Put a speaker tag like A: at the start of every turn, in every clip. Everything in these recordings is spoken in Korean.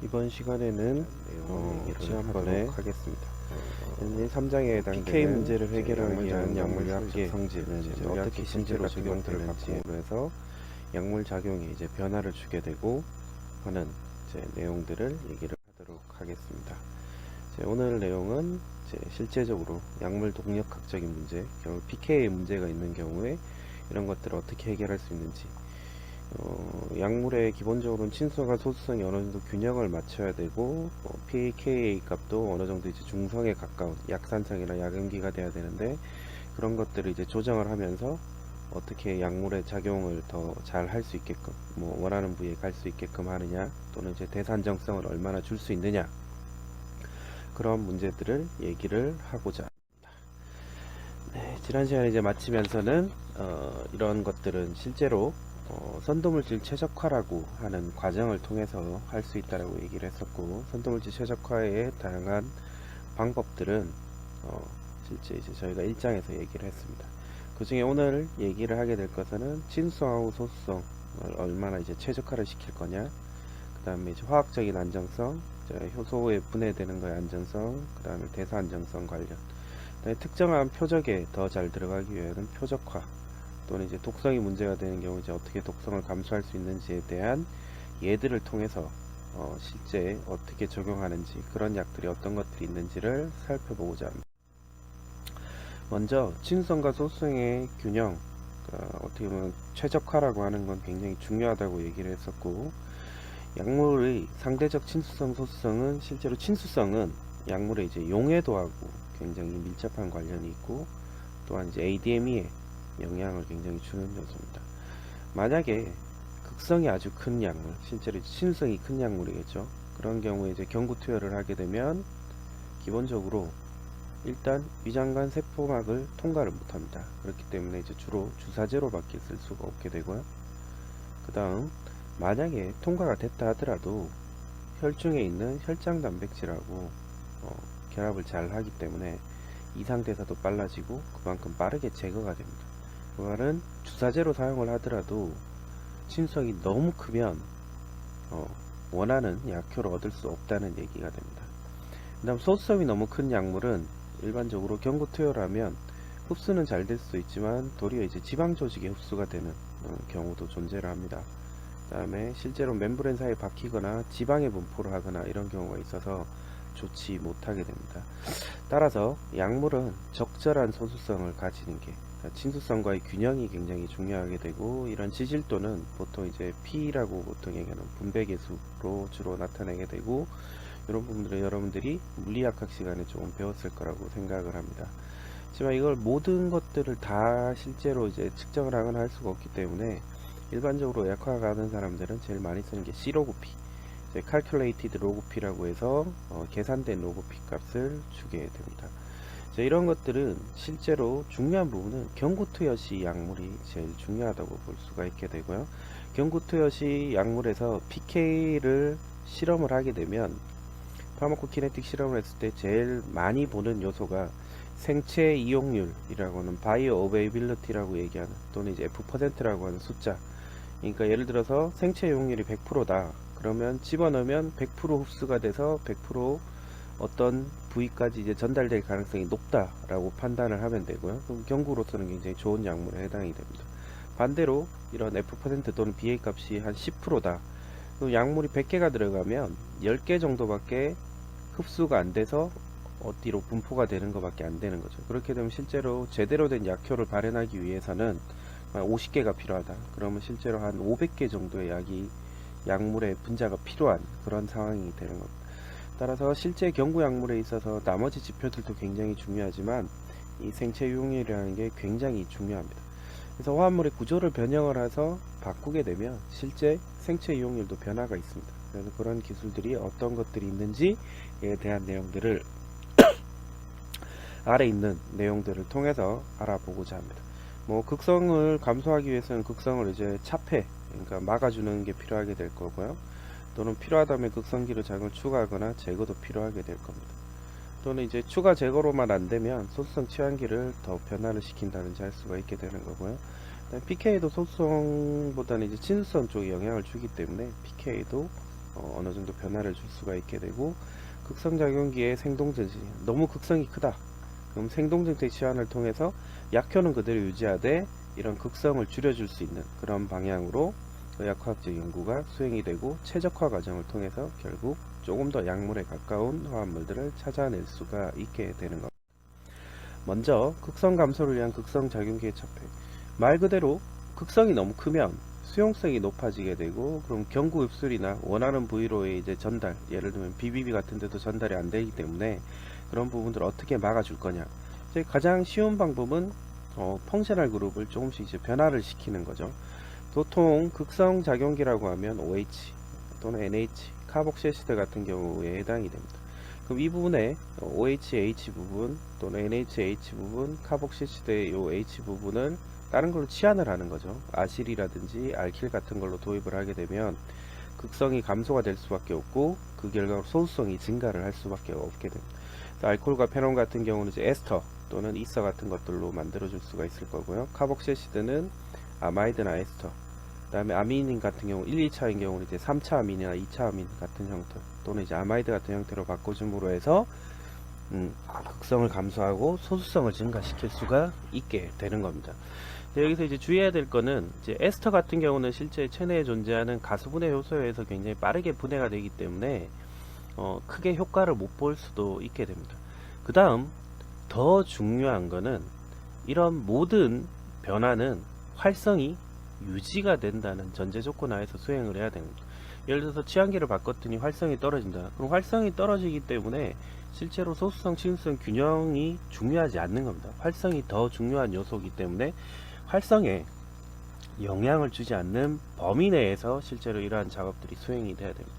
A: 이번 시간에는 지난번에 하겠습니다. 현재 3장에 해당되는
B: PK 문제를 해결하기 위한
A: 약물학적 성질은
B: 이제
A: 이제
B: 어떻게
A: 어떻게
B: 실제로
A: 실제로
B: 적용되는지
A: 적용되는지로 해서 약물 작용이 이제 변화를 주게 되고 하는 이제 내용들을 얘기를 하도록 하겠습니다. 오늘 내용은 이제 실제적으로 약물 동력학적인 문제, 결국 PK의 문제가 있는 경우에 이런 것들을 어떻게 해결할 수 있는지, 약물의 기본적으로는 친수성과 소수성이 어느 정도 균형을 맞춰야 되고, pKa 값도 어느 정도 이제 중성에 가까운 약산성이나 약염기가 돼야 되는데, 그런 것들을 이제 조정을 하면서 어떻게 약물의 작용을 더 잘 할 수 있게끔, 원하는 부위에 갈 수 있게끔 하느냐, 또는 이제 대사안정성을 얼마나 줄 수 있느냐, 그런 문제들을 얘기를 하고자 합니다. 네, 지난 시간에 이제 마치면서는 이런 것들은 실제로 선도물질 최적화라고 하는 과정을 통해서 할 수 있다라고 얘기를 했었고, 선도물질 최적화의 다양한 방법들은 실제 이제 저희가 1장에서 얘기를 했습니다. 그 중에 오늘 얘기를 하게 될 것은 친수성하고 소수성을 얼마나 이제 최적화를 시킬 거냐, 그 다음에 이제 화학적인 안정성, 효소에 분해되는 거의 안정성, 그 다음에 대사 안정성 관련, 특정한 표적에 더 잘 들어가기 위해서는 표적화, 또는 이제 독성이 문제가 되는 경우 이제 어떻게 독성을 감소할 수 있는지에 대한 예들을 통해서 실제 어떻게 적용하는지, 그런 약들이 어떤 것들이 있는지를 살펴보고자 합니다. 먼저 친수성과 소수성의 균형, 어떻게 보면 최적화라고 하는 건 굉장히 중요하다고 얘기를 했었고, 약물의 상대적 친수성, 소수성은 실제로 친수성은 약물의 이제 용해도하고 굉장히 밀접한 관련이 있고, 또한 이제 ADME에 영향을 굉장히 주는 요소입니다. 만약에 극성이 아주 큰 약물, 실제로 친수성이 큰 약물이겠죠. 그런 경우에 이제 경구 투여를 하게 되면 기본적으로 일단 위장관 세포막을 통과를 못합니다. 그렇기 때문에 이제 주로 주사제로밖에 쓸 수가 없게 되고요. 그 다음, 만약에 통과가 됐다 하더라도 혈중에 있는 혈장 단백질하고 결합을 잘 하기 때문에 이상대사도 빨라지고 그만큼 빠르게 제거가 됩니다. 그 말은 주사제로 사용을 하더라도 친수성이 너무 크면 원하는 약효를 얻을 수 없다는 얘기가 됩니다. 그 다음, 소수성이 너무 큰 약물은 일반적으로 경구 투여라면 흡수는 잘 될 수 있지만 도리어 이제 지방 조직에 흡수가 되는 경우도 존재를 합니다. 그 다음에 실제로 멤브레인 사이에 박히거나 지방에 분포를 하거나 이런 경우가 있어서 좋지 못하게 됩니다. 따라서 약물은 적절한 소수성을 가지는 게, 친수성과의 균형이 굉장히 중요하게 되고, 이런 지질도는 보통 이제 P라고 보통 얘기하는 분배계수로 주로 나타내게 되고, 이런 부분들은 여러분들이 물리학학 시간에 조금 배웠을 거라고 생각을 합니다. 하지만 이걸 모든 것들을 다 실제로 이제 측정을 하거나 할 수가 없기 때문에 일반적으로 약화가 하는 사람들은 제일 많이 쓰는 게 C로그 P, calculated 로그 P라고 해서 계산된 로그 P 값을 주게 됩니다. 이런 것들은 실제로 중요한 부분은 경구투여 시 약물이 제일 중요하다고 볼 수가 있게 되고요. 경구투여 시 약물에서 PK를 실험을 하게 되면 파마코키네틱 실험을 했을 때 제일 많이 보는 요소가 생체 이용률이라고 하는 바이오 어베이빌리티라고 얘기하는, 또는 이제 F%라고 하는 숫자. 그러니까 예를 들어서 생체 이용률이 100%다. 그러면 집어넣으면 100% 흡수가 돼서 100% 어떤 부위까지 이제 전달될 가능성이 높다라고 판단을 하면 되고요. 그럼 경구로서는 굉장히 좋은 약물에 해당이 됩니다. 반대로 이런 F% 또는 BA 값이 한 10%다. 그럼 약물이 100개가 들어가면 10개 정도밖에 흡수가 안 돼서 어디로 분포가 되는 것밖에 안 되는 거죠. 그렇게 되면 실제로 제대로 된 약효를 발현하기 위해서는 50개가 필요하다. 그러면 실제로 한 500개 정도의 약물의 분자가 필요한 그런 상황이 되는 겁니다. 따라서 실제 경구 약물에 있어서 나머지 지표들도 굉장히 중요하지만 이 생체 유용률이라는 게 굉장히 중요합니다. 그래서 화합물의 구조를 변형을 해서 바꾸게 되면 실제 생체 이용률도 변화가 있습니다. 그래서 그런 기술들이 어떤 것들이 있는지에 대한 내용들을 아래 있는 내용들을 통해서 알아보고자 합니다. 극성을 감소하기 위해서는 극성을 이제 차폐, 그러니까 막아주는 게 필요하게 될 거고요. 또는 필요하다면 극성기로 작용을 추가하거나 제거도 필요하게 될 겁니다. 또는 이제 추가 제거로만 안 되면 소수성 치환기를 더 변화를 시킨다든지 할 수가 있게 되는 거고요. PK도 소수성보다는 이제 친수성 쪽에 영향을 주기 때문에 PK도 어느 정도 변화를 줄 수가 있게 되고, 극성작용기의 생동증지 너무 극성이 크다. 그럼 생동증대 치환을 통해서 약효는 그대로 유지하되 이런 극성을 줄여줄 수 있는 그런 방향으로 약화학적 연구가 수행이 되고, 최적화 과정을 통해서 결국 조금 더 약물에 가까운 화합물들을 찾아낼 수가 있게 되는 겁니다. 먼저 극성 감소를 위한 극성작용기의 첩회. 말 그대로 극성이 너무 크면 수용성이 높아지게 되고, 그럼 경구 입술이나 원하는 부위로의 이제 전달, 예를 들면 BBB 같은 데도 전달이 안 되기 때문에 그런 부분들을 어떻게 막아줄 거냐. 이제 가장 쉬운 방법은 펑셔널 그룹을 조금씩 이제 변화를 시키는 거죠. 보통 극성 작용기라고 하면 OH 또는 NH, 카복시애시드 같은 경우에 해당이 됩니다. 그럼 이 부분에 OH-H 부분 또는 NH-H 부분, 카복시애시드의 요 H 부분을 다른 걸로 치환을 하는 거죠. 아실이라든지 알킬 같은 걸로 도입을 하게 되면 극성이 감소가 될 수밖에 없고, 그 결과로 소수성이 증가를 할 수밖에 없게 됩니다. 알코올과 페논 같은 경우는 이제 에스터 또는 이서 같은 것들로 만들어 줄 수가 있을 거고요. 카복시애시드는 아마이드나 에스터, 그 다음에 아미닌 같은 경우 1, 2차인 경우는 이제 3차 아민이나 2차 아민 같은 형태 또는 이제 아마이드 같은 형태로 바꿔줌으로 해서 극성을 감소하고 소수성을 증가시킬 수가 있게 되는 겁니다. 여기서 이제 주의해야 될 거는, 이제 에스터 같은 경우는 실제 체내에 존재하는 가수분해 효소에 의해서 굉장히 빠르게 분해가 되기 때문에 크게 효과를 못 볼 수도 있게 됩니다. 그 다음 더 중요한 거는, 이런 모든 변화는 활성이 유지가 된다는 전제 조건 하에서 수행을 해야 됩니다. 예를 들어서 치환기를 바꿨더니 활성이 떨어진다. 그럼 활성이 떨어지기 때문에 실제로 소수성, 친수성 균형이 중요하지 않는 겁니다. 활성이 더 중요한 요소이기 때문에 활성에 영향을 주지 않는 범위 내에서 실제로 이러한 작업들이 수행이 돼야 됩니다.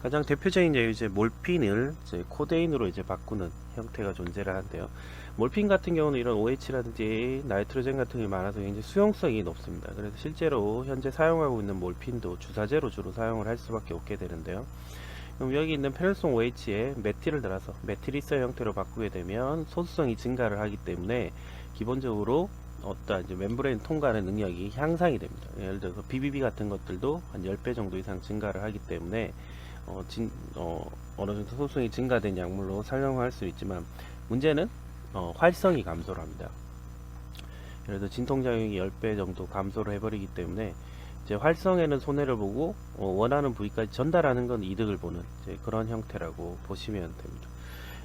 A: 가장 대표적인 예로 이제 몰핀을 이제 코데인으로 이제 바꾸는 형태가 존재를 하는데요. 몰핀 같은 경우는 이런 OH라든지 나이트로젠 같은 게 많아서 굉장히 수용성이 높습니다. 그래서 실제로 현재 사용하고 있는 몰핀도 주사제로 주로 사용을 할 수밖에 없게 되는데요. 그럼 여기 있는 페널송 OH에 메틸을 달아서 메틸이서 형태로 바꾸게 되면 소수성이 증가를 하기 때문에 기본적으로 어떤 이제 멤브레인 통과하는 능력이 향상이 됩니다. 예를 들어서 BBB 같은 것들도 한 10배 정도 이상 증가를 하기 때문에 어느 정도 소수성이 증가된 약물로 사용할 수 있지만, 문제는 활성이 감소를 합니다. 예를 들어 진통작용이 10배 정도 감소를 해버리기 때문에 이제 활성에는 손해를 보고 원하는 부위까지 전달하는 건 이득을 보는 이제 그런 형태라고 보시면 됩니다.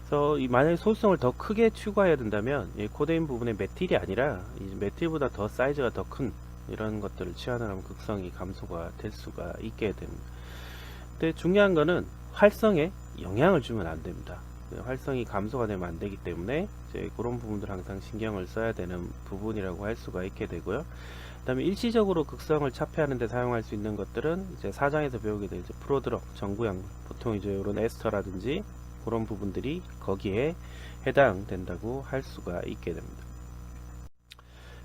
A: 그래서 만약에 소수성을 더 크게 추구해야 된다면 이 코데인 부분의 메틸이 아니라 이 메틸보다 더 사이즈가 더 큰 이런 것들을 치환을 하면 극성이 감소가 될 수가 있게 됩니다. 근데 중요한 거는 활성에 영향을 주면 안 됩니다. 활성이 감소가 되면 안 되기 때문에 이제 그런 부분들 항상 신경을 써야 되는 부분이라고 할 수가 있게 되고요. 그 다음에 일시적으로 극성을 차폐하는 데 사용할 수 있는 것들은 이제 4장에서 배우게 될 이제 프로드럭, 전구약, 보통 이제 이런 에스터라든지 그런 부분들이 거기에 해당된다고 할 수가 있게 됩니다.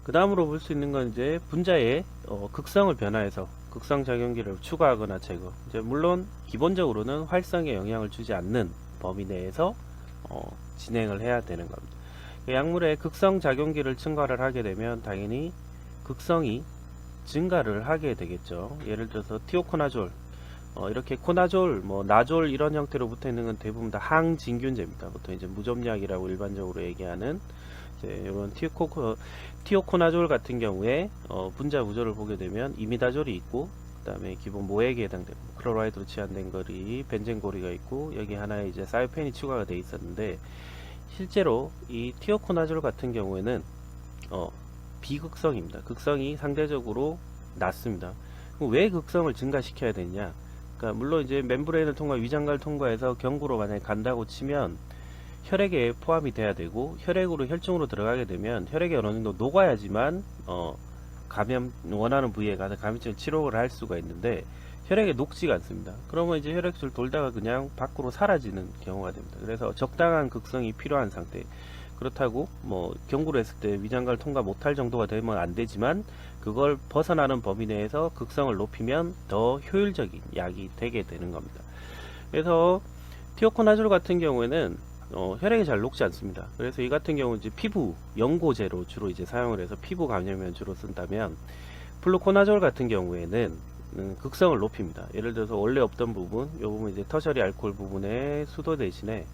A: 그 다음으로 볼 수 있는 건 이제 분자의 극성을 변화해서 극성 작용기를 추가하거나 제거. 이제 물론 기본적으로는 활성에 영향을 주지 않는 범위 내에서 진행을 해야 되는 겁니다. 약물의 극성 작용기를 첨가를 하게 되면 당연히 극성이 증가를 하게 되겠죠. 예를 들어서 티오코나졸, 이렇게 코나졸, 나졸 이런 형태로 붙어 있는 건 대부분 다 항진균제입니다. 보통 이제 무좀약이라고 일반적으로 얘기하는 이제 이런 티오코나졸 같은 경우에 분자 구조를 보게 되면 이미다졸이 있고, 그 다음에 기본 모액에 해당되고 클로라이드로 치환된 거리 벤젠고리가 있고, 여기 하나에 이제 사이펜이 추가가 되어 있었는데, 실제로 이 티오코나졸 같은 경우에는 비극성입니다. 극성이 상대적으로 낮습니다. 왜 극성을 증가시켜야 되냐? 그러니까 물론 이제 멤브레인을 통과, 위장관을 통과해서 경구로 만약에 간다고 치면 혈액에 포함이 돼야 되고, 혈액으로 혈중으로 들어가게 되면 혈액에 어느 정도 녹아야지만 감염 원하는 부위에 가서 감염증 치료를 할 수가 있는데, 혈액에 녹지가 않습니다. 그러면 이제 혈액술 돌다가 그냥 밖으로 사라지는 경우가 됩니다. 그래서 적당한 극성이 필요한 상태. 그렇다고 경구를 했을 때 위장관을 통과 못할 정도가 되면 안 되지만, 그걸 벗어나는 범위 내에서 극성을 높이면 더 효율적인 약이 되게 되는 겁니다. 그래서 티오코나졸 같은 경우에는 혈액에 잘 녹지 않습니다. 그래서 이 같은 경우는 이제 피부 연고제로 주로 이제 사용을 해서 피부 감염에 주로 쓴다면, 플루코나졸 같은 경우에는 극성을 높입니다. 예를 들어서 원래 없던 부분, 이 부분 이제 터셔리 알코올 부분의 수도 대신에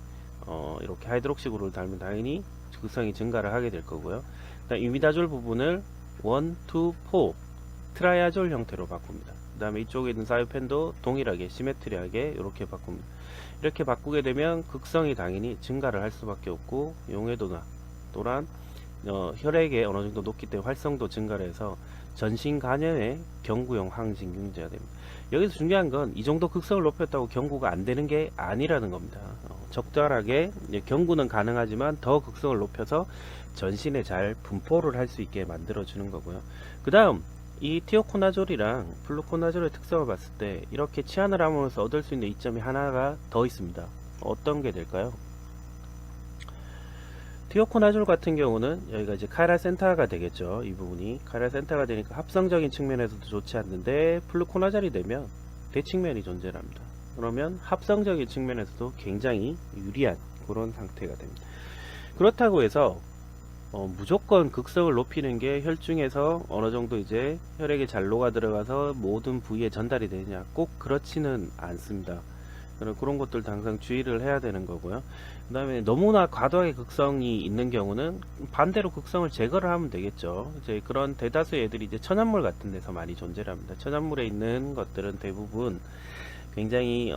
A: 이렇게 하이드록시 그룹을 달면 당연히 극성이 증가를 하게 될 거고요. 이미다졸 부분을 1, 2, 4 트라이아졸 형태로 바꿉니다. 그 다음에 이쪽에 있는 사이펜도 동일하게 시메트리하게 이렇게 바꿉니다. 이렇게 바꾸게 되면 극성이 당연히 증가를 할 수밖에 없고, 용해도나 또한 혈액에 어느 정도 높기 때문에 활성도 증가를 해서 전신 간염의 경구용 항진균제가 됩니다. 여기서 중요한 건 이 정도 극성을 높였다고 경구가 안 되는 게 아니라는 겁니다. 적절하게 경구는 가능하지만 더 극성을 높여서 전신에 잘 분포를 할 수 있게 만들어 주는 거고요. 그 다음 이 티오코나졸이랑 플루코나졸의 특성을 봤을 때 이렇게 치환을 함으로써 얻을 수 있는 이점이 하나가 더 있습니다. 어떤 게 될까요? 티오코나졸 같은 경우는 여기가 이제 카이랄 센터가 되겠죠. 이 부분이 카이랄 센터가 되니까 합성적인 측면에서도 좋지 않는데, 플루코나졸이 되면 대측면이 존재를 합니다. 그러면 합성적인 측면에서도 굉장히 유리한 그런 상태가 됩니다. 그렇다고 해서 무조건 극성을 높이는 게 혈중에서 어느 정도 이제 혈액에 잘 녹아 들어가서 모든 부위에 전달이 되느냐, 꼭 그렇지는 않습니다. 그런 것들도 항상 주의를 해야 되는 거고요. 그 다음에 너무나 과도하게 극성이 있는 경우는 반대로 극성을 제거를 하면 되겠죠. 이제 그런 대다수의 애들이 이제 천연물 같은 데서 많이 존재를 합니다. 천연물에 있는 것들은 대부분 굉장히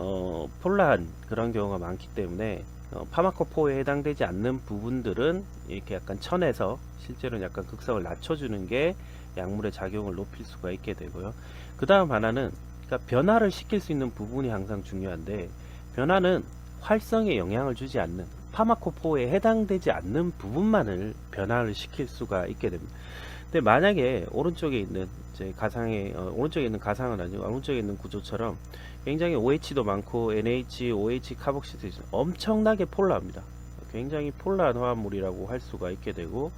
A: 폴라한 그런 경우가 많기 때문에 파마코포에 해당되지 않는 부분들은 이렇게 약간 천에서 실제로는 약간 극성을 낮춰주는 게 약물의 작용을 높일 수가 있게 되고요. 그 다음 하나는, 그러니까 변화를 시킬 수 있는 부분이 항상 중요한데, 변화는 활성에 영향을 주지 않는, 파마코포에 해당되지 않는 부분만을 변화를 시킬 수가 있게 됩니다. 근데 만약에 오른쪽에 있는 이제 가상의 오른쪽에 있는 가상은 아니고 오른쪽에 있는 구조처럼 굉장히 OH도 많고 NH, OH, 카복시드 엄청나게 폴라합니다. 굉장히 폴라한 화합물이라고 할 수가 있게 되고,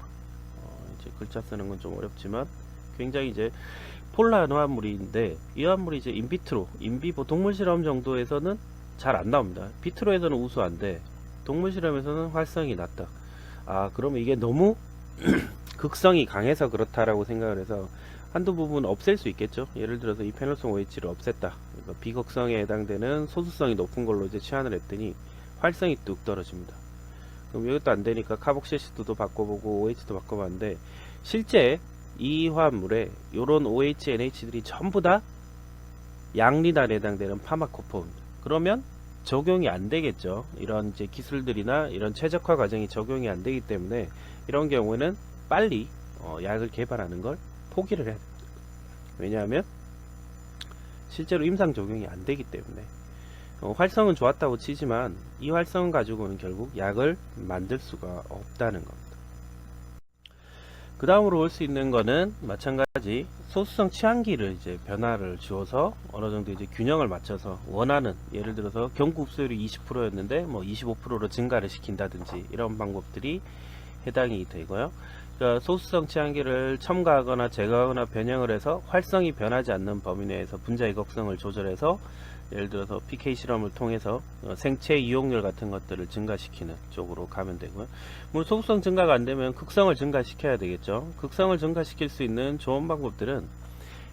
A: 이제 글자 쓰는 건 좀 어렵지만 굉장히 이제 폴라한 화합물인데, 이 화합물이 이제 인비트로, 인비보 동물 실험 정도에서는 잘 안 나옵니다. 비트로에서는 우수한데 동물 실험에서는 활성이 낮다. 그러면 이게 너무 극성이 강해서 그렇다라고 생각을 해서 한두 부분 없앨 수 있겠죠. 예를 들어서 이 페놀송 OH를 없앴다. 비극성에 해당되는 소수성이 높은 걸로 이제 치환을 했더니 활성이 뚝 떨어집니다. 그럼 이것도 안 되니까 카복실시드도 바꿔보고 OH도 바꿔봤는데, 실제 이 화합물에 요런 OH, NH들이 전부 다 양리단에 해당되는 파마코포입니다. 그러면 적용이 안 되겠죠. 이런 이제 기술들이나 이런 최적화 과정이 적용이 안 되기 때문에 이런 경우에는 빨리 약을 개발하는 걸 포기를 해야 됩니다. 왜냐하면 실제로 임상 적용이 안 되기 때문에 활성은 좋았다고 치지만 이 활성을 가지고는 결국 약을 만들 수가 없다는 겁니다. 그 다음으로 올 수 있는 거는 마찬가지 소수성 치환기를 이제 변화를 주어서 어느 정도 이제 균형을 맞춰서 원하는, 예를 들어서 경구 흡수율이 20%였는데 뭐 25%로 증가를 시킨다든지 이런 방법들이 해당이 되고요. 그러니까 소수성 치환기를 첨가하거나 제거하거나 변형을 해서 활성이 변하지 않는 범위 내에서 분자의 극성을 조절해서, 예를 들어서 PK 실험을 통해서 생체 이용률 같은 것들을 증가시키는 쪽으로 가면 되고요. 물론 소수성 증가가 안 되면 극성을 증가시켜야 되겠죠. 극성을 증가시킬 수 있는 좋은 방법들은,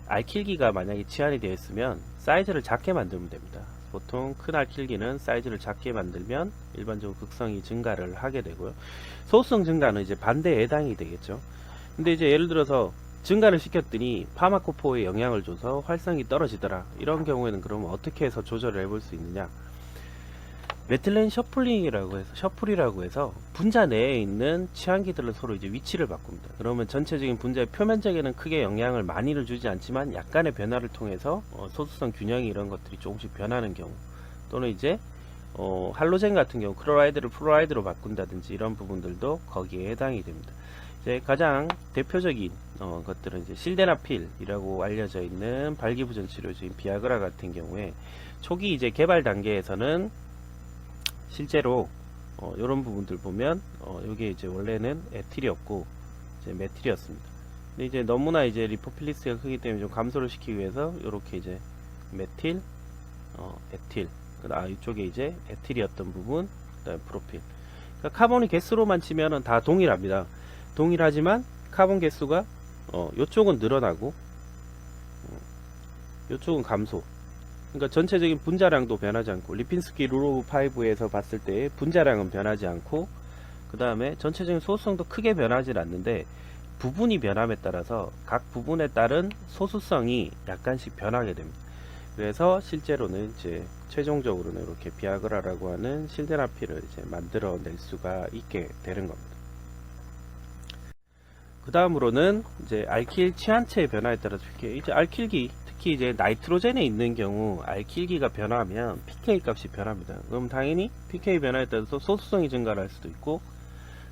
A: 알킬기가 만약에 치환이 되어 있으면 사이즈를 작게 만들면 됩니다. 보통 큰 알킬기는 사이즈를 작게 만들면 일반적으로 극성이 증가를 하게 되고요. 소수성 증가는 이제 반대에 해당이 되겠죠. 근데 이제 예를 들어서 증가를 시켰더니 파마코포에 영향을 줘서 활성이 떨어지더라. 이런 경우에는 그러면 어떻게 해서 조절을 해볼 수 있느냐? 메틸렌 셔플이라고 해서 분자 내에 있는 치환기들을 서로 이제 위치를 바꿉니다. 그러면 전체적인 분자의 표면적에는 크게 영향을 많이를 주지 않지만 약간의 변화를 통해서 소수성 균형이 이런 것들이 조금씩 변하는 경우, 또는 이제 할로젠 같은 경우 클로라이드를 플로라이드로 바꾼다든지 이런 부분들도 거기에 해당이 됩니다. 이제 가장 대표적인 것들은 이제 실데나필이라고 알려져 있는 발기부전 치료제인 비아그라 같은 경우에 초기 이제 개발 단계에서는 실제로 이런 부분들 보면 이게 이제 원래는 에틸이었고 이제 메틸이었습니다. 근데 이제 너무나 이제 리포필리스가 크기 때문에 좀 감소를 시키기 위해서 이렇게 이제 메틸, 에틸, 이쪽에 이제 에틸이었던 부분, 그다음에 프로필. 그러니까 카본이 개수로만 치면은 다 동일합니다. 동일하지만 카본 개수가 이쪽은 늘어나고 이쪽은 감소. 그러니까 전체적인 분자량도 변하지 않고, 리핀스키 룰 오브 5에서 봤을 때 분자량은 변하지 않고, 그 다음에 전체적인 소수성도 크게 변하지 않는데 부분이 변함에 따라서 각 부분에 따른 소수성이 약간씩 변하게 됩니다. 그래서 실제로는 이제 최종적으로는 이렇게 비아그라라고 하는 실데나필을 이제 만들어낼 수가 있게 되는 겁니다. 그 다음으로는 이제 알킬 치한체의 변화에 따라서 이제 알킬기, 특히 이제 나이트로젠에 있는 경우 알킬기가 변하면 pK 값이 변합니다. 그럼 당연히 pK 변화에 따라서 소수성이 증가를 할 수도 있고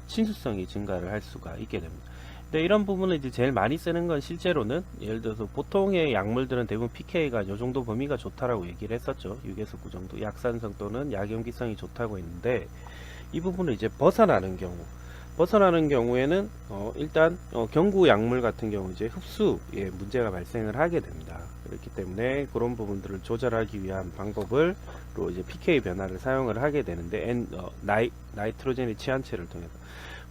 A: 친수성이 증가를 할 수가 있게 됩니다. 근데 이런 부분을 이제 제일 많이 쓰는 건 실제로는 예를 들어서 보통의 약물들은 대부분 pK가 요 정도 범위가 좋다라고 얘기를 했었죠. 6에서 9 정도 약산성 또는 약염기성이 좋다고 했는데 이 부분을 이제 벗어나는 경우에는 일단 경구 약물 같은 경우 이제 흡수에 문제가 발생을 하게 됩니다. 그렇기 때문에 그런 부분들을 조절하기 위한 방법을 로 이제 pK 변화를 사용을 하게 되는데 나이트로젠의 치한체를 통해서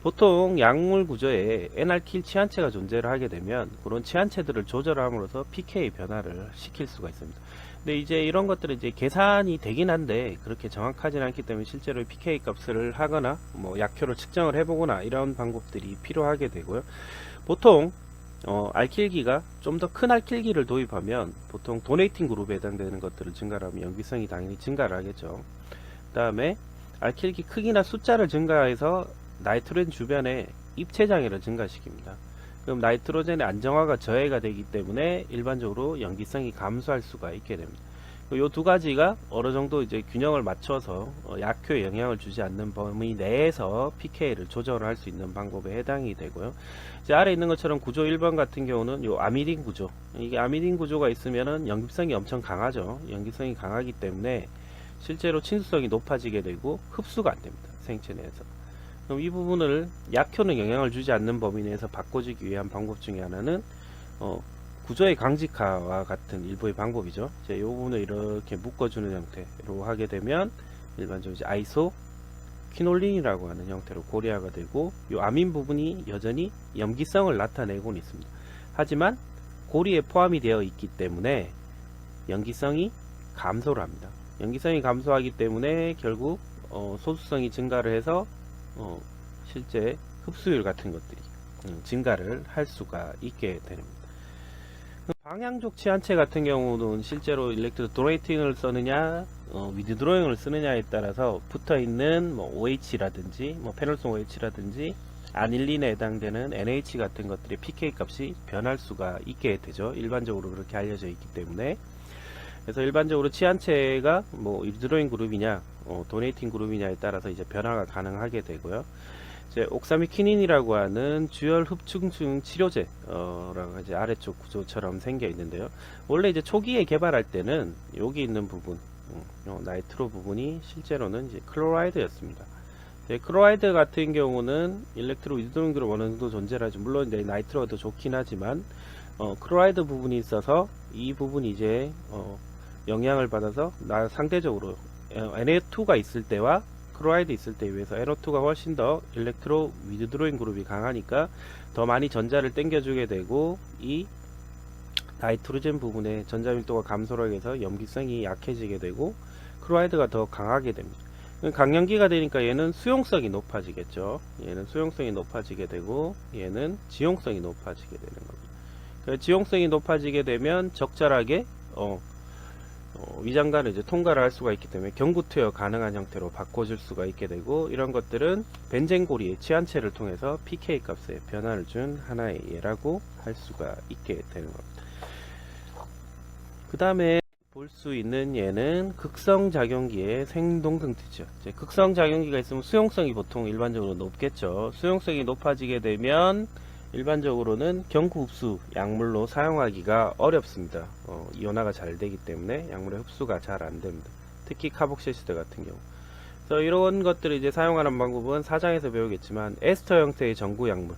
A: 보통 약물 구조에 N알킬 치한체가 존재를 하게 되면 그런 치한체들을 조절함으로써 pK 변화를 시킬 수가 있습니다. 근데 이제 이런 것들은 이제 계산이 되긴 한데 그렇게 정확하진 않기 때문에 실제로 pK 값을 하거나 뭐 약효를 측정을 해보거나 이런 방법들이 필요하게 되고요. 보통 알킬기가 좀 더 큰 알킬기를 도입하면 보통 도네이팅 그룹에 해당되는 것들을 증가를 하면 염기성이 당연히 증가를 하겠죠. 그 다음에 알킬기 크기나 숫자를 증가해서 나이트로젠 주변에 입체 장애를 증가시킵니다. 그럼 나이트로젠의 안정화가 저해가 되기 때문에 일반적으로 염기성이 감소할 수가 있게 됩니다. 이 두 가지가 어느 정도 이제 균형을 맞춰서 약효에 영향을 주지 않는 범위 내에서 pK를 조절을 할 수 있는 방법에 해당이 되고요. 이제 아래 있는 것처럼 구조 1번 같은 경우는 요 아미딘 구조. 이게 아미딘 구조가 있으면은 염기성이 엄청 강하죠. 염기성이 강하기 때문에 실제로 친수성이 높아지게 되고 흡수가 안 됩니다. 생체 내에서. 그럼 이 부분을 약효는 영향을 주지 않는 범위 내에서 바꿔주기 위한 방법 중에 하나는 구조의 강직화와 같은 일부의 방법이죠. 이제 이 부분을 이렇게 묶어주는 형태로 하게 되면 일반적으로 이제 아이소 퀴놀린이라고 하는 형태로 고리화가 되고 이 아민 부분이 여전히 염기성을 나타내고는 있습니다. 하지만 고리에 포함이 되어 있기 때문에 염기성이 감소를 합니다. 염기성이 감소하기 때문에 결국 소수성이 증가를 해서 실제 흡수율 같은 것들이 증가를 할 수가 있게 됩니다. 방향족 치한체 같은 경우는 실제로 일렉트로 도네이팅을 쓰느냐 위드드로잉을 쓰느냐에 따라서 붙어있는 뭐 OH라든지 뭐 페놀송 OH라든지 아닐린에 해당되는 NH 같은 것들의 pK 값이 변할 수가 있게 되죠. 일반적으로 그렇게 알려져 있기 때문에. 그래서 일반적으로 치한체가 뭐 위드드로잉 그룹이냐 도네이팅 그룹이냐에 따라서 이제 변화가 가능하게 되고요. 이제 옥사미키닌이라고 하는 주열 흡충증 치료제라고 이제 아래쪽 구조처럼 생겨 있는데요. 원래 이제 초기에 개발할 때는 여기 있는 부분, 나이트로 부분이 실제로는 이제 클로라이드였습니다. 클로라이드 같은 경우는 일렉트로 위드드로잉 그룹 어느 정도 존재를 하죠. 물론 이제 나이트로가 더 좋긴 하지만 클로라이드 부분이 있어서 이 부분이 이제 영향을 받아서 상대적으로 NO2가 있을 때와 클로라이드 있을 때에 비해서 NO2가 훨씬 더 일렉트로 위드드로잉 그룹이 강하니까 더 많이 전자를 땡겨주게 되고 이 나이트로젠 부분에 전자 밀도가 감소를 해서 염기성이 약해지게 되고 클로라이드가 더 강하게 됩니다. 강염기가 되니까 얘는 수용성이 높아지겠죠. 얘는 수용성이 높아지게 되고 얘는 지용성이 높아지게 되는 겁니다. 지용성이 높아지게 되면 적절하게 위장관을 이제 통과를 할 수가 있기 때문에 경구 투여 가능한 형태로 바꿔줄 수가 있게 되고 이런 것들은 벤젠고리의 치한체를 통해서 pK 값에 변화를 준 하나의 예라고 할 수가 있게 되는 겁니다. 그 다음에 볼 수 있는 예는 극성작용기의 생동등티죠. 극성작용기가 있으면 수용성이 보통 일반적으로 높겠죠. 수용성이 높아지게 되면 일반적으로는 경구 흡수 약물로 사용하기가 어렵습니다. 이온화가 잘 되기 때문에 약물의 흡수가 잘 안 됩니다. 특히 카복실시드 같은 경우. 그래서 이런 것들을 이제 사용하는 방법은 4장에서 배우겠지만 에스터 형태의 전구 약물.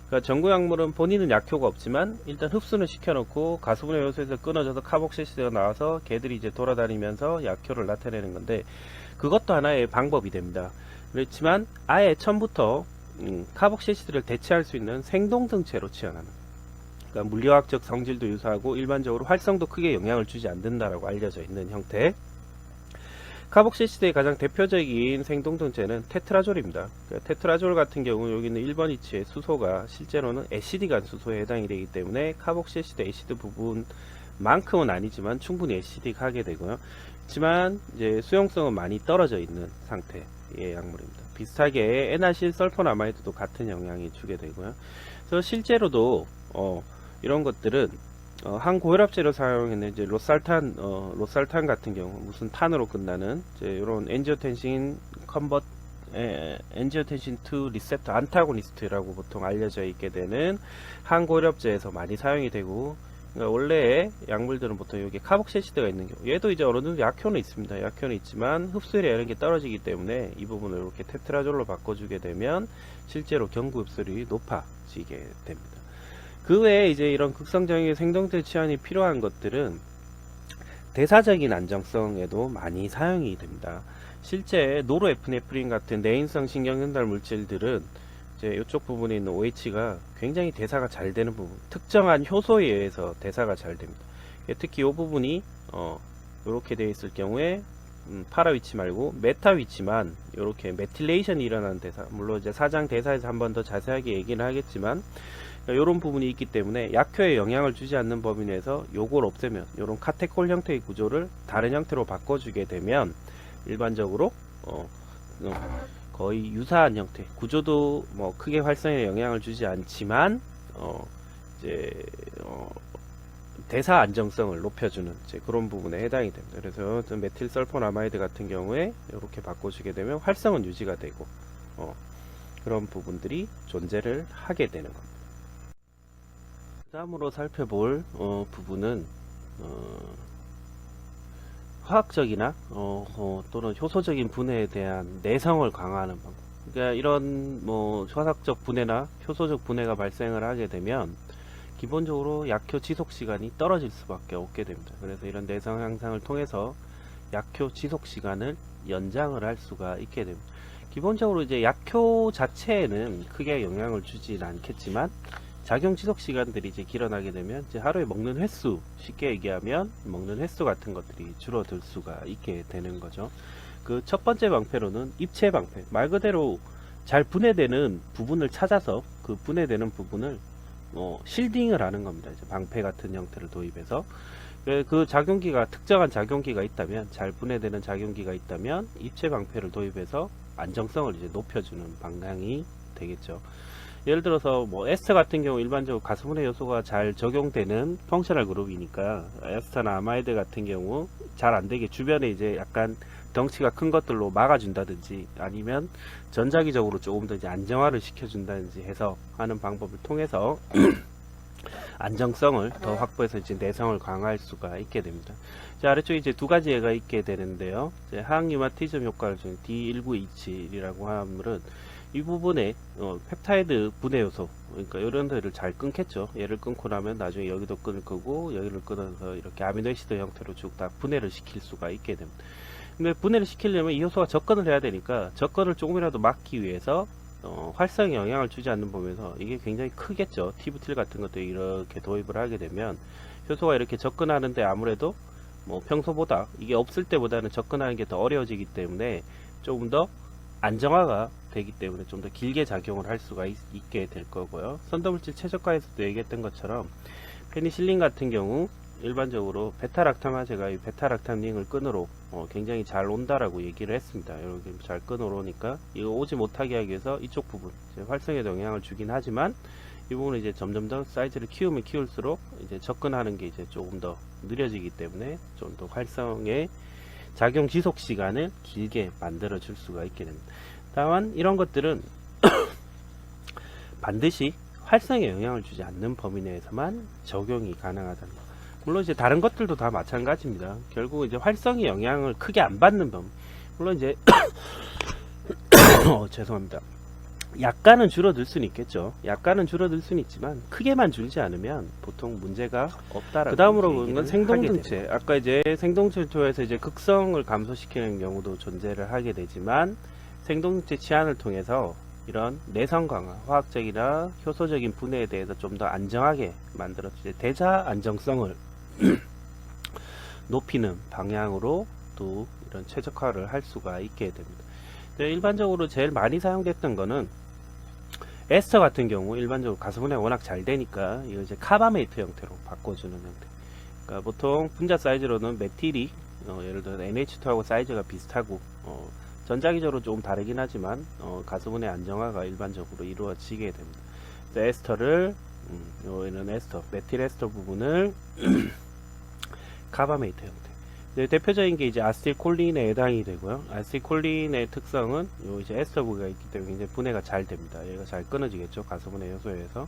A: 그러니까 전구 약물은 본인은 약효가 없지만 일단 흡수는 시켜놓고 가수분해 요소에서 끊어져서 카복실시드가 나와서 걔들이 이제 돌아다니면서 약효를 나타내는 건데 그것도 하나의 방법이 됩니다. 그렇지만 아예 처음부터 카복실시드를 대체할 수 있는 생동등체로 치환하는 그러니까 물리화학적 성질도 유사하고 일반적으로 활성도 크게 영향을 주지 않는다라고 알려져 있는 형태. 카복실시드의 가장 대표적인 생동정제는 테트라졸입니다. 그러니까 테트라졸 같은 경우 여기는 1번 위치의 수소가 실제로는 애시디간 수소에 해당이 되기 때문에 카복실시드 애시드 부분만큼은 아니지만 충분히 애시딕하게 되고요. 하지만 이제 수용성은 많이 떨어져 있는 상태의 약물입니다. 비슷하게 에나실 설포나마이드도 같은 영향이 주게 되고요. 그래서 실제로도 이런 것들은 항고혈압제로 사용했는 이제 로살탄 같은 경우 무슨 탄으로 끝나는 이제 이런 엔지오텐신 엔지오텐신 2 리셉터 안타고니스트라고 보통 알려져 있게 되는 항고혈압제에서 많이 사용이 되고, 그러니까 원래 약물들은 보통 여기 카복실시드가 있는 경우, 얘도 이제 어느 정도 약효는 있습니다. 약효는 있지만 흡수율이 이런 게 떨어지기 때문에 이 부분을 이렇게 테트라졸로 바꿔주게 되면 실제로 경구 흡수율이 높아지게 됩니다. 그 외에 이제 이런 극성적인 생동체 치환이 필요한 것들은 대사적인 안정성에도 많이 사용이 됩니다. 실제 노르에프네프린 같은 내인성 신경전달 물질들은 이제 이쪽 부분에 있는 OH가 굉장히 대사가 잘 되는 부분, 특정한 효소에 의해서 대사가 잘 됩니다. 특히 이 부분이 이렇게 되어 있을 경우에 파라 위치 말고 메타 위치만 이렇게 메틸레이션이 일어나는 대사, 물론 이제 사장 대사에서 한 번 더 자세하게 얘기를 하겠지만 이런 부분이 있기 때문에 약효에 영향을 주지 않는 범위 내에서 요걸 없애면 이런 카테콜 형태의 구조를 다른 형태로 바꿔주게 되면 일반적으로 거의 유사한 형태, 구조도 뭐 크게 활성에 영향을 주지 않지만 이제 대사 안정성을 높여주는 이제 그런 부분에 해당이 됩니다. 그래서 메틸 설포나마이드 같은 경우에 이렇게 바꿔주게 되면 활성은 유지가 되고 그런 부분들이 존재를 하게 되는 겁니다. 다음으로 살펴볼 부분은 화학적이나 또는 효소적인 분해에 대한 내성을 강화하는 방법. 그러니까 이런 뭐 화학적 분해나 효소적 분해가 발생을 하게 되면 기본적으로 약효 지속 시간이 떨어질 수밖에 없게 됩니다. 그래서 이런 내성 향상을 통해서 약효 지속 시간을 연장을 할 수가 있게 됩니다. 기본적으로 이제 약효 자체에는 크게 영향을 주진 않겠지만 작용 지속 시간들이 이제 길어나게 되면 이제 하루에 먹는 횟수, 쉽게 얘기하면 먹는 횟수 같은 것들이 줄어들 수가 있게 되는 거죠. 그 첫 번째 방패로는 입체 방패, 말 그대로 잘 분해되는 부분을 찾아서 그 분해되는 부분을 실딩을 하는 겁니다. 이제 방패 같은 형태를 도입해서 그 작용기가 특정한 작용기가 있다면, 잘 분해되는 작용기가 있다면 입체 방패를 도입해서 안정성을 이제 높여주는 방향이 되겠죠. 예를 들어서 뭐 에스터 같은 경우 일반적으로 가스분해 요소가 잘 적용되는 펑셔널 그룹이니까 에스터나 아마이드 같은 경우 잘 안되게 주변에 이제 약간 덩치가 큰 것들로 막아준다든지 아니면 전자기적으로 조금 더 이제 안정화를 시켜준다든지 해서 하는 방법을 통해서 안정성을 더 확보해서 이제 내성을 강화할 수가 있게 됩니다. 자, 아래쪽에 이제 두 가지 예가 있게 되는데요. 이제 항류마티즘 효과를 주는 D1927이라고 하는 물은 이 부분에 펩타이드 분해 요소, 그러니까 이런 데를 잘 끊겠죠. 얘를 끊고 나면 나중에 여기도 끊을 거고 여기를 끊어서 이렇게 아미노시드 형태로 쭉 다 분해를 시킬 수가 있게 됩니다. 근데 분해를 시키려면 이 효소가 접근을 해야 되니까 접근을 조금이라도 막기 위해서 활성에 영향을 주지 않는 범위에서 이게 굉장히 크겠죠. 티브틸 같은 것도 이렇게 도입을 하게 되면 효소가 이렇게 접근하는데 아무래도 뭐 평소보다 이게 없을 때보다는 접근하는 게 더 어려워지기 때문에 조금 더 안정화가 되기 때문에 좀 더 길게 작용을 할 수가 있게 될 거고요. 선도물질 최저가에서도 얘기했던 것처럼 페니실린 같은 경우 일반적으로 베타락탐화제가 이 베타락탐 링을 끈으로 굉장히 잘 온다라고 얘기를 했습니다. 이렇게 잘 끈으로 오니까 이거 오지 못하게 하기 위해서 이쪽 부분 활성에도 영향을 주긴 하지만 이 부분은 이제 점점 더 사이즈를 키우면 키울수록 이제 접근하는 게 이제 조금 더 느려지기 때문에 좀 더 활성의 작용 지속 시간을 길게 만들어 줄 수가 있게 됩니다. 다만 이런 것들은 반드시 활성에 영향을 주지 않는 범위 내에서만 적용이 가능하다는 것. 물론 이제 다른 것들도 다 마찬가지입니다. 결국 이제 활성에 영향을 크게 안 받는 범위. 물론 이제 죄송합니다. 약간은 줄어들 수는 있겠죠. 약간은 줄어들 수는 있지만 크게만 줄지 않으면 보통 문제가 없다라고. 그 다음으로 보는 건 생동증체. 아까 이제 생동질토에서 이제 극성을 감소시키는 경우도 존재를 하게 되지만 생동증체 치환을 통해서 이런 내성 강화, 화학적이나 효소적인 분해에 대해서 좀 더 안정하게 만들어서 대사 안정성을 높이는 방향으로 또 이런 최적화를 할 수가 있게 됩니다. 일반적으로 제일 많이 사용됐던 거는 에스터 같은 경우 일반적으로 가수분해가 워낙 잘 되니까 이거 이제 카바메이트 형태로 바꿔주는 형태. 그러니까 보통 분자 사이즈로는 메틸이 예를 들어 NH2하고 사이즈가 비슷하고 전자기적으로 조금 다르긴 하지만 가수분해 안정화가 일반적으로 이루어지게 됩니다. 에스터를 여기는 에스터, 메틸 에스터 부분을 카바메이트 형태. 대표적인 게 이제 아세틸콜린에 해당이 되고요. 아세틸콜린의 특성은 요 이제 에스터 부가 있기 때문에 굉장히 분해가 잘 됩니다. 얘가 잘 끊어지겠죠. 가수분해 요소에 의해서.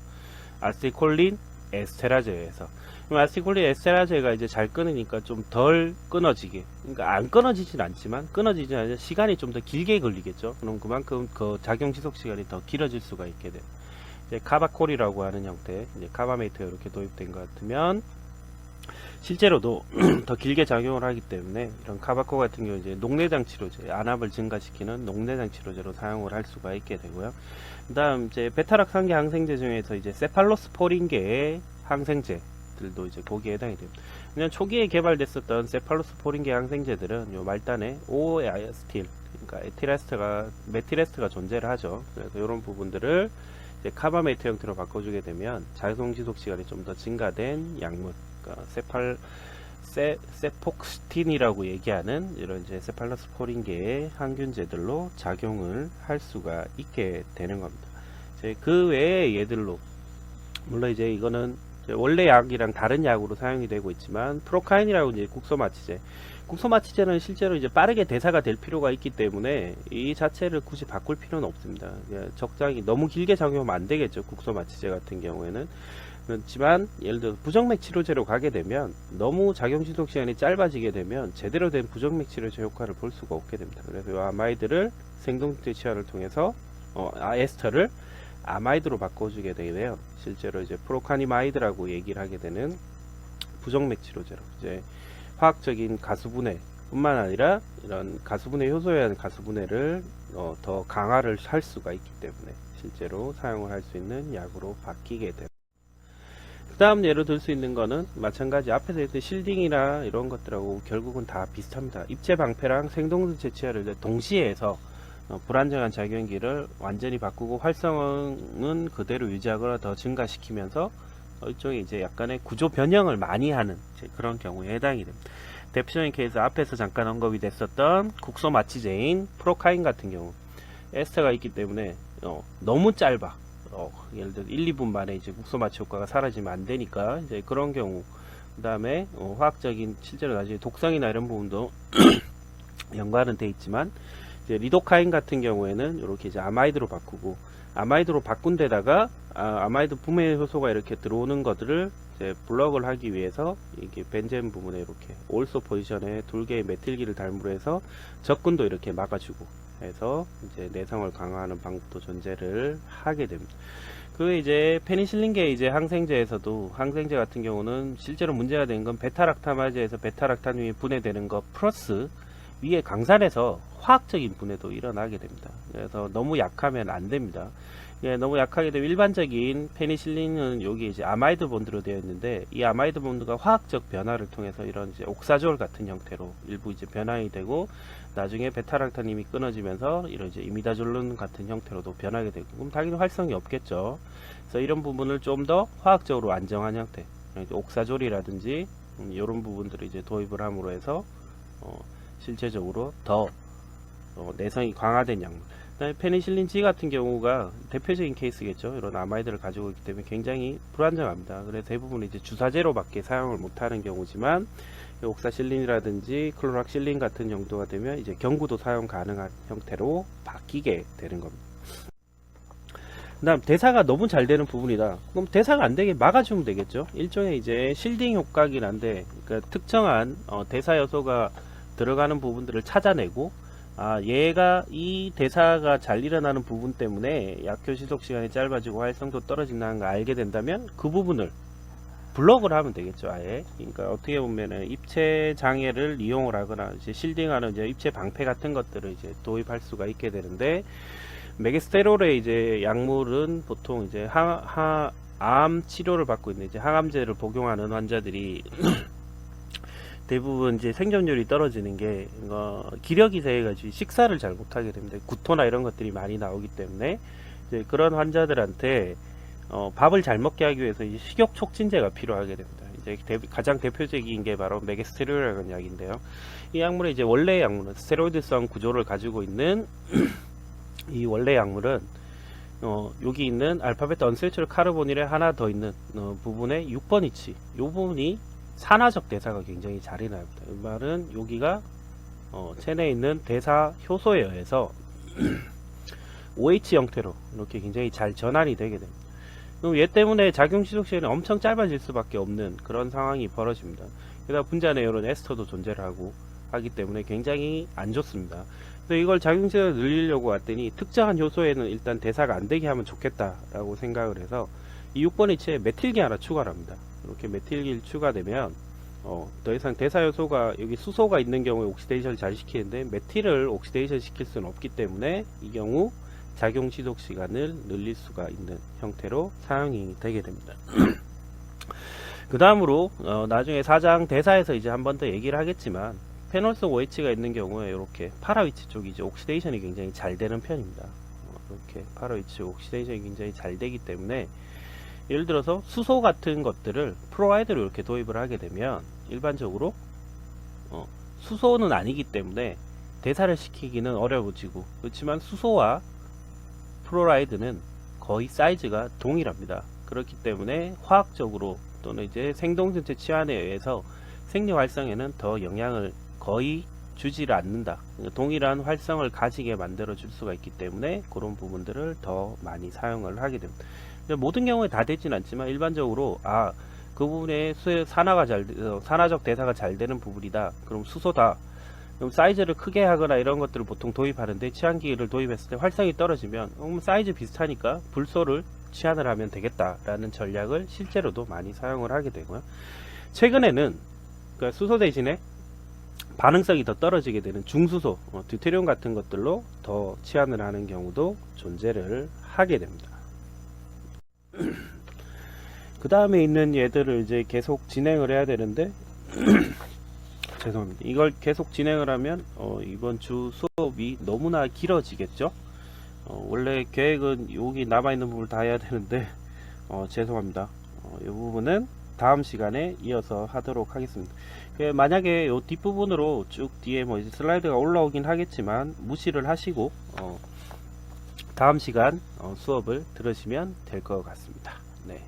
A: 아세틸콜린 에스테라제에 의해서. 아세틸콜린 에스테라제가 이제 잘 끊으니까 좀 덜 끊어지게. 그러니까 안 끊어지진 않지만 끊어지진 않지만 시간이 좀 더 길게 걸리겠죠. 그럼 그만큼 그 작용 지속 시간이 더 길어질 수가 있게 돼요. 이제 카바콜이라고 하는 형태, 이제 카바메이트가 이렇게 도입된 것 같으면 실제로도 더 길게 작용을 하기 때문에 이런 카바코 같은 경우 이제 녹내장 치료제, 안압을 증가시키는 녹내장 치료제로 사용을 할 수가 있게 되고요. 그다음 이제 베타락산계 항생제 중에서 이제 세팔로스포린계의 항생제들도 이제 거기에 해당이 됩니다. 그냥 초기에 개발됐었던 세팔로스포린계 항생제들은 요 말단에 오에스틸, 그러니까 에틸에스터가 메틸에스터가 존재를 하죠. 그래서 이런 부분들을 이제 카바메이트 형태로 바꿔주게 되면 작용 지속 시간이 좀 더 증가된 약물. 세폭스틴이라고 얘기하는 이런 이제 세팔로스포린계의 항균제들로 작용을 할 수가 있게 되는 겁니다. 그 외에 얘들로 물론 이제 이거는 원래 약이랑 다른 약으로 사용이 되고 있지만 프로카인이라고 이제 국소마취제는 실제로 이제 빠르게 대사가 될 필요가 있기 때문에 이 자체를 굳이 바꿀 필요는 없습니다. 적당히 너무 길게 작용하면 안 되겠죠. 국소마취제 같은 경우에는. 그렇지만 예를 들어 부정맥 치료제로 가게 되면 너무 작용 지속 시간이 짧아지게 되면 제대로 된 부정맥 치료제 효과를 볼 수가 없게 됩니다. 그래서 이 아마이드를 생동체 치화를 통해서 에스터를 아마이드로 바꿔주게 되네요. 실제로 이제 프로카니마이드라고 얘기를 하게 되는 부정맥 치료제로 이제 화학적인 가수분해 뿐만 아니라 이런 가수분해 효소에 의한 가수분해를 더 강화를 할 수가 있기 때문에 실제로 사용을 할 수 있는 약으로 바뀌게 됩니다. 그 다음 예로 들 수 있는 거는 마찬가지 앞에서 했던 실딩이나 이런 것들하고 결국은 다 비슷합니다. 입체 방패랑 생동체 치화를 동시에 해서 불안정한 작용기를 완전히 바꾸고 활성은 그대로 유지하거나 더 증가시키면서 일종의 이제 약간의 구조 변형을 많이 하는 그런 경우에 해당이 됩니다. 대표적인 케이스 앞에서 잠깐 언급이 됐었던 국소마취제인 프로카인 같은 경우 에스터가 있기 때문에 너무 짧아. 예를 들어 1, 2분 만에 이제 국소마취 효과가 사라지면 안 되니까 이제 그런 경우 그 다음에 화학적인 실제로 나중에 독성이나 이런 부분도 연관은 돼 있지만 이제 리도카인 같은 경우에는 이렇게 이제 아마이드로 바꾸고 아마이드로 바꾼 데다가 아마이드 분해 효소가 이렇게 들어오는 것들을 이제 블럭을 하기 위해서 이게 벤젠 부분에 이렇게 올소 포지션에 2개의 메틸기를 달무로 해서 접근도 이렇게 막아주고 해서 이제 내성을 강화하는 방법도 존재를 하게 됩니다. 그 이제 페니실린계 이제 항생제에서도 항생제 같은 경우는 실제로 문제가 된 건 베타락타마제에서 베타락탄이 분해되는 것 플러스 위에 강산에서 화학적인 분해도 일어나게 됩니다. 그래서 너무 약하면 안 됩니다. 너무 약하게 되면 일반적인 페니실린은 여기 이제 아마이드 본드로 되어 있는데 이 아마이드 본드가 화학적 변화를 통해서 이런 이제 옥사졸 같은 형태로 일부 이제 변환이 되고 나중에 베타락탄임이 끊어지면서 이런 이제 이미다졸론 같은 형태로도 변하게 되고 그럼 당연히 활성이 없겠죠. 그래서 이런 부분을 좀 더 화학적으로 안정한 형태, 옥사졸이라든지 이런 부분들을 이제 도입을 함으로 해서 실제적으로 더 내성이 강화된 약물. 그다음에 페니실린 G 같은 경우가 대표적인 케이스겠죠. 이런 아마이드를 가지고 있기 때문에 굉장히 불안정합니다. 그래서 대부분 이제 주사제로밖에 사용을 못하는 경우지만 옥사실린이라든지 클로락실린 같은 정도가 되면 이제 경구도 사용 가능한 형태로 바뀌게 되는 겁니다. 그다음 대사가 너무 잘 되는 부분이다. 그럼 대사가 안 되게 막아주면 되겠죠. 일종의 이제 실딩 효과긴 한데 그러니까 특정한 대사 요소가 들어가는 부분들을 찾아내고 얘가 이 대사가 잘 일어나는 부분 때문에 약효 지속 시간이 짧아지고 활성도 떨어진다는 걸 알게 된다면 그 부분을 블럭을 하면 되겠죠. 아예. 그러니까 어떻게 보면은 입체 장애를 이용을 하거나 이제 실딩하는 이제 입체 방패 같은 것들을 이제 도입할 수가 있게 되는데 메게스테롤의 이제 약물은 보통 이제 암 치료를 받고 있는 이제 항암제를 복용하는 환자들이 대부분 이제 생존율이 떨어지는 게 기력이 세해가지고 식사를 잘 못하게 됩니다. 구토나 이런 것들이 많이 나오기 때문에 이제 그런 환자들한테 밥을 잘 먹게 하기 위해서 이제 식욕 촉진제가 필요하게 됩니다. 이제 가장 대표적인 게 바로 메게스테롤이라는 약인데요. 이 약물의 이제 원래 약물은 스테로이드성 구조를 가지고 있는 이 원래 약물은 여기 있는 알파벳 언세츄럴 카르보닐에 하나 더 있는 부분의 6번 위치, 이 부분이 산화적 대사가 굉장히 잘 일어납니다. 이 말은 여기가 체내에 있는 대사 효소에 의해서 OH 형태로 이렇게 굉장히 잘 전환이 되게 됩니다. 그럼 얘 때문에 작용 지속 시간이 엄청 짧아질 수밖에 없는 그런 상황이 벌어집니다. 게다가 분자 내열은 에스터도 존재를 하기 때문에 굉장히 안 좋습니다. 그래서 이걸 작용 시간을 늘리려고 왔더니 특정한 효소에는 일단 대사가 안 되게 하면 좋겠다라고 생각을 해서 이 6번 위치에 메틸기 하나 추가를 합니다. 이렇게 메틸기를 추가되면 더 이상 대사 요소가 여기 수소가 있는 경우에 옥시데이션을 잘 시키는데 메틸을 옥시데이션 시킬 수는 없기 때문에 이 경우 작용 지속 시간을 늘릴 수가 있는 형태로 사용이 되게 됩니다. 그 다음으로 나중에 사장 대사에서 이제 한 번 더 얘기를 하겠지만 페놀성 OH가 있는 경우에 이렇게 파라 위치 쪽이 이제 옥시데이션이 굉장히 잘 되는 편입니다. 이렇게 파라 위치 옥시데이션이 굉장히 잘 되기 때문에 예를 들어서 수소 같은 것들을 프로라이드로 이렇게 도입을 하게 되면 일반적으로 수소는 아니기 때문에 대사를 시키기는 어려워지고, 그렇지만 수소와 프로라이드는 거의 사이즈가 동일합니다. 그렇기 때문에 화학적으로 또는 이제 생동전체 치환에 의해서 생리 활성에는 더 영향을 거의 주지를 않는다. 동일한 활성을 가지게 만들어 줄 수가 있기 때문에 그런 부분들을 더 많이 사용을 하게 됩니다. 모든 경우에 다 되진 않지만 일반적으로 그 부분에 산화적 대사가 잘 되는 부분이다. 그럼 수소다. 그럼 사이즈를 크게 하거나 이런 것들을 보통 도입하는데 치환기를 도입했을 때 활성이 떨어지면 사이즈 비슷하니까 불소를 치환을 하면 되겠다라는 전략을 실제로도 많이 사용을 하게 되고요. 최근에는 그러니까 수소 대신에 반응성이 더 떨어지게 되는 중수소, 듀테리움 같은 것들로 더 치환을 하는 경우도 존재를 하게 됩니다. 그 다음에 있는 얘들을 이제 계속 진행을 해야 되는데 죄송합니다. 이걸 계속 진행을 하면 이번 주 수업이 너무나 길어지겠죠. 원래 계획은 여기 남아있는 부분을 다 해야 되는데 죄송합니다. 이 부분은 다음 시간에 이어서 하도록 하겠습니다. 만약에 이 뒷부분으로 쭉 뒤에 뭐 이제 슬라이드가 올라오긴 하겠지만 무시를 하시고 다음 시간 수업을 들으시면 될 것 같습니다. 네.